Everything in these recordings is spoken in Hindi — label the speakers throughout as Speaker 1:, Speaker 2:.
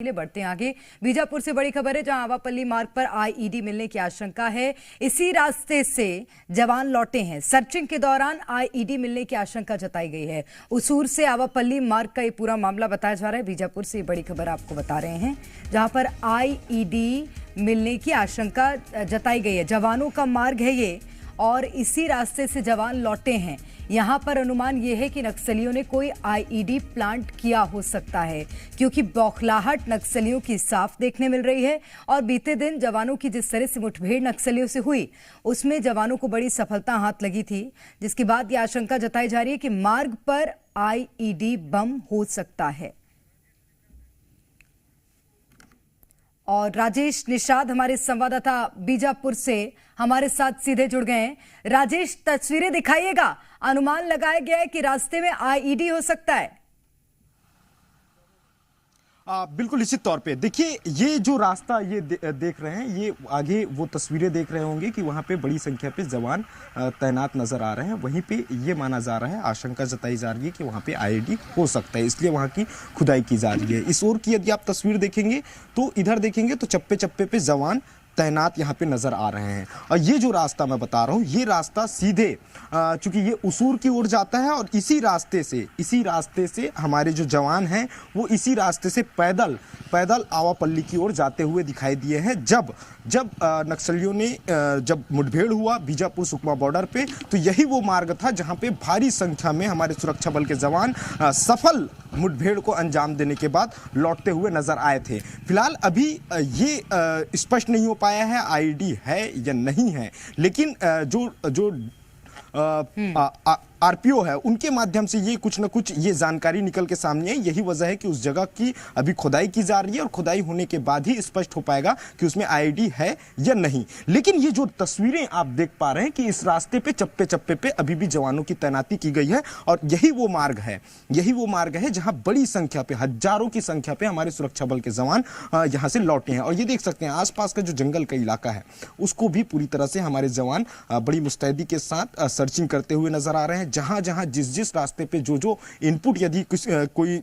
Speaker 1: लिए बढ़ते हैं आगे। बीजापुर से बड़ी खबर है, जहां आवापल्ली मार्ग पर आईईडी मिलने की आशंका है। इसी रास्ते से जवान लौटे हैं। सर्चिंग के दौरान आईईडी मिलने की आशंका जताई गई है। उसूर से आवापल्ली मार्ग का ये पूरा मामला बताया जा रहा है। बीजापुर से बड़ी खबर आपको बता रहे हैं, जहां पर आईईडी मिलने की आशंका जताई गई है। जवानों का मार्ग है ये और इसी रास्ते से जवान लौटे हैं। यहां पर अनुमान यह है कि नक्सलियों ने कोई आईईडी प्लांट किया हो सकता है, क्योंकि बौखलाहट नक्सलियों की साफ देखने मिल रही है। और बीते दिन जवानों की जिस तरह से मुठभेड़ नक्सलियों से हुई, उसमें जवानों को बड़ी सफलता हाथ लगी थी, जिसके बाद यह आशंका जताई जा रही है कि मार्ग पर आईईडी बम हो सकता है। और राजेश निषाद हमारे संवाददाता बीजापुर से हमारे साथ सीधे जुड़ गए हैं। राजेश, तस्वीरें दिखाइएगा। अनुमान लगाया गया है कि रास्ते में आईईडी हो सकता है।
Speaker 2: बिल्कुल निश्चित तौर पे देखिए, ये जो रास्ता ये देख रहे हैं, ये आगे वो तस्वीरें देख रहे होंगे कि वहां पे बड़ी संख्या पे जवान तैनात नजर आ रहे हैं। वहीं पे ये माना जा रहा है, आशंका जताई जा रही है कि वहां पे आईईडी हो सकता है, इसलिए वहां की खुदाई की जा रही है। इस ओर की यदि आप तस्वीर देखेंगे तो इधर देखेंगे तो चप्पे चप्पे पे जवान तैनात यहाँ पे नजर आ रहे हैं। और ये जो रास्ता मैं बता रहा हूँ, ये रास्ता सीधे चूंकि ये उसूर की ओर जाता है और इसी रास्ते से हमारे जो जवान हैं वो इसी रास्ते से पैदल आवापल्ली की ओर जाते हुए दिखाई दिए हैं। जब नक्सलियों ने जब मुठभेड़ हुआ बीजापुर सुकमा बॉर्डर पे, तो यही वो मार्ग था जहां पे भारी संख्या में हमारे सुरक्षा बल के जवान सफल मुठभेड़ को अंजाम देने के बाद लौटते हुए नजर आए थे। फिलहाल अभी ये स्पष्ट नहीं हो पाया है आईईडी है या नहीं है, लेकिन जो आरपीओ है उनके माध्यम से ये कुछ न कुछ ये जानकारी निकल के सामने है। यही वजह है कि उस जगह की अभी खुदाई की जा रही है और खुदाई होने के बाद ही स्पष्ट हो पाएगा कि उसमें आईईडी है या नहीं। लेकिन ये जो तस्वीरें आप देख पा रहे हैं कि इस रास्ते पे चप्पे चप्पे पे अभी भी जवानों की तैनाती की गई है और यही वो मार्ग है जहां बड़ी संख्या पे, हजारों की संख्या पे हमारे सुरक्षा बल के जवान यहां से लौटे हैं। और ये देख सकते हैं आसपास का जो जंगल का इलाका है उसको भी पूरी तरह से हमारे जवान बड़ी मुस्तैदी के साथ सर्चिंग करते हुए नजर आ रहे हैं। जहां जिस रास्ते पे जो इनपुट, यदि कोई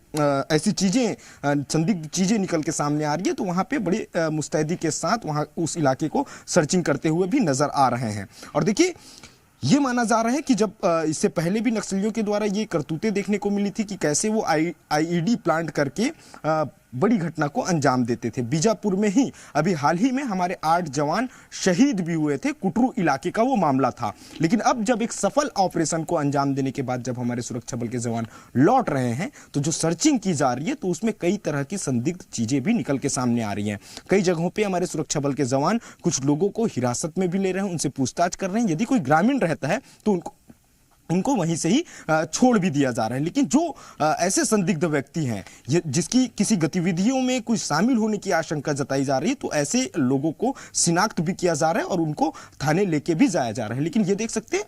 Speaker 2: ऐसी चीजें, संदिग्ध चीजें निकल के सामने आ रही है, तो वहां पे बड़ी मुस्तैदी के साथ वहां उस इलाके को सर्चिंग करते हुए भी नजर आ रहे हैं। और देखिए, ये माना जा रहा है कि जब इससे पहले भी नक्सलियों के द्वारा ये करतूतें देखने को मिली थी कि कैसे वो आईईडी प्लांट करके बड़ी घटना को अंजाम देते थे। बीजापुर में ही अभी हाल ही में हमारे 8 जवान शहीद भी हुए थे। कुटरू इलाके का वो मामला था। लेकिन अब जब एक सफल ऑपरेशन को अंजाम देने के बाद जब हमारे सुरक्षा बल के जवान लौट रहे हैं, तो जो सर्चिंग की जा रही है तो उसमें कई तरह की संदिग्ध चीजें भी निकल के सामने आ रही हैं। कई जगहों पे हमारे सुरक्षा बल के जवान कुछ लोगों को हिरासत में भी ले रहे हैं, उनसे पूछताछ कर रहे हैं। यदि कोई ग्रामीण रहता है तो उनको वहीं से ही छोड़ भी दिया जा रहा है। लेकिन जो ऐसे संदिग्ध व्यक्ति हैं जिसकी किसी गतिविधियों में कुछ शामिल होने की आशंका जताई जा रही है, तो ऐसे लोगों को शिनाख्त भी किया जा रहा है और उनको थाने लेके भी जाया जा रहा है। लेकिन ये देख सकते हैं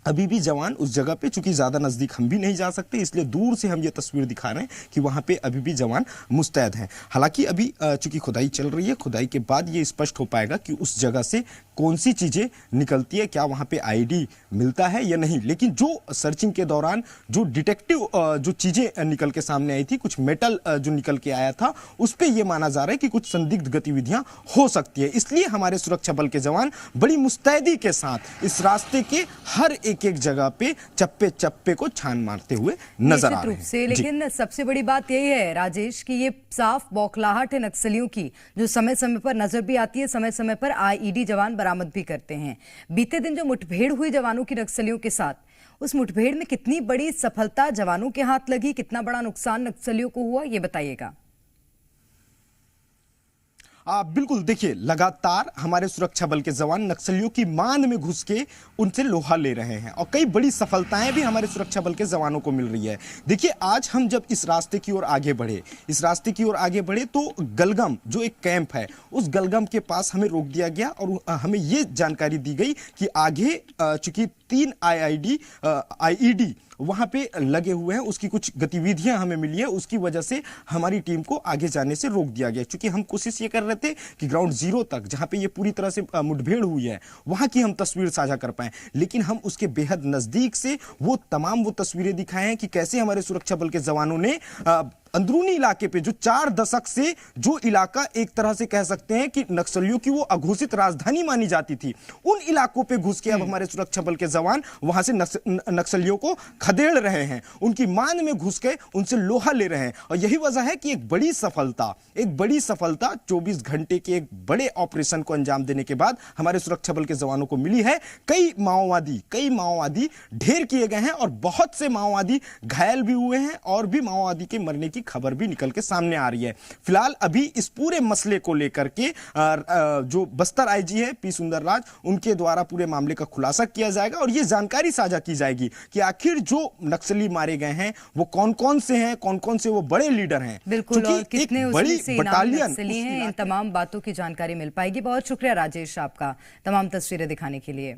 Speaker 2: अभी भी जवान उस जगह पे, चूंकि ज्यादा नजदीक हम भी नहीं जा सकते, इसलिए दूर से हम ये तस्वीर दिखा रहे हैं कि वहां पे अभी भी जवान मुस्तैद हैं। हालांकि अभी चूंकि खुदाई चल रही है, खुदाई के बाद ये स्पष्ट हो पाएगा कि उस जगह से कौन सी चीजें निकलती है, क्या वहां पे आईडी मिलता है या नहीं। लेकिन जो सर्चिंग के दौरान जो डिटेक्टिव जो चीजें निकल के सामने आई थी, कुछ मेटल जो निकल के आया था, उस पर यह माना जा रहा है कि कुछ संदिग्ध गतिविधियां हो सकती है। इसलिए हमारे सुरक्षा बल के जवान बड़ी मुस्तैदी के साथ इस रास्ते के हर एक जगह पे चप्पे को छान मारते हुए नजर आ रहे हैं।
Speaker 1: लेकिन सबसे बड़ी बात यही है राजेश कि ये साफ बौखलाहट है नक्सलियों की, जो समय समय पर नजर भी आती है, समय समय पर आईईडी जवान बरामद भी करते हैं। बीते दिन जो मुठभेड़ हुई जवानों की नक्सलियों के साथ, उस मुठभेड़ में कितनी बड़ी सफलता जवानों के हाथ लगी, कितना बड़ा नुकसान नक्सलियों को हुआ, ये बताइएगा।
Speaker 2: बिल्कुल, देखिए, लगातार हमारे सुरक्षा बल के जवान नक्सलियों की मान में घुस के उनसे लोहा ले रहे हैं और कई बड़ी सफलताएं भी हमारे सुरक्षा बल के जवानों को मिल रही है। देखिए, आज हम जब इस रास्ते की ओर आगे बढ़े तो गलगम जो एक कैंप है, उस गलगम के पास हमें रोक दिया गया और हमें ये जानकारी दी गई कि आगे चूंकि 3 आईईडी वहां पे लगे हुए हैं, उसकी कुछ गतिविधियां हमें मिली है, उसकी वजह से हमारी टीम को आगे जाने से रोक दिया गया। क्योंकि हम कोशिश ये कर रहे थे कि ग्राउंड जीरो तक, जहां पे ये पूरी तरह से मुठभेड़ हुई है, वहां की हम तस्वीर साझा कर पाए। लेकिन हम उसके बेहद नजदीक से वो तस्वीरें दिखाए हैं कि कैसे हमारे सुरक्षा बल के जवानों ने अंदरूनी इलाके पे जो 4 दशक से जो इलाका एक तरह से कह सकते हैं कि नक्सलियों की वो अघोषित राजधानी मानी जाती थी, उन इलाकों पे घुस के अब हमारे सुरक्षा बल के जवान वहां से नक्सलियों को खदेड़ रहे हैं, उनकी मान में घुस के उनसे लोहा ले रहे हैं। और यही वजह है कि एक बड़ी सफलता 24 घंटे के एक बड़े ऑपरेशन को अंजाम देने के बाद हमारे सुरक्षा बल के जवानों को मिली है। कई माओवादी ढेर किए गए हैं और बहुत से माओवादी घायल भी हुए हैं और भी माओवादी के मरने की खबर भी निकल के सामने आ रही है। फिलहाल अभी इस पूरे मसले को लेकर के जो बस्तर आईजी है पी सुंदरराज, उनके द्वारा पूरे मामले का खुलासा किया जाएगा और यह जानकारी साझा की जाएगी कि आखिर जो नक्सली मारे गए हैं वो कौन-कौन से हैं, कौन-कौन से वो बड़े लीडर हैं।
Speaker 1: बिल्कुल, और कितने उसमें से बटालियन हैं, इन तमाम बातों की जानकारी मिल पाएगी। बहुत शुक्रिया राजेश आपका तमाम तस्वीरें दिखाने के लिए।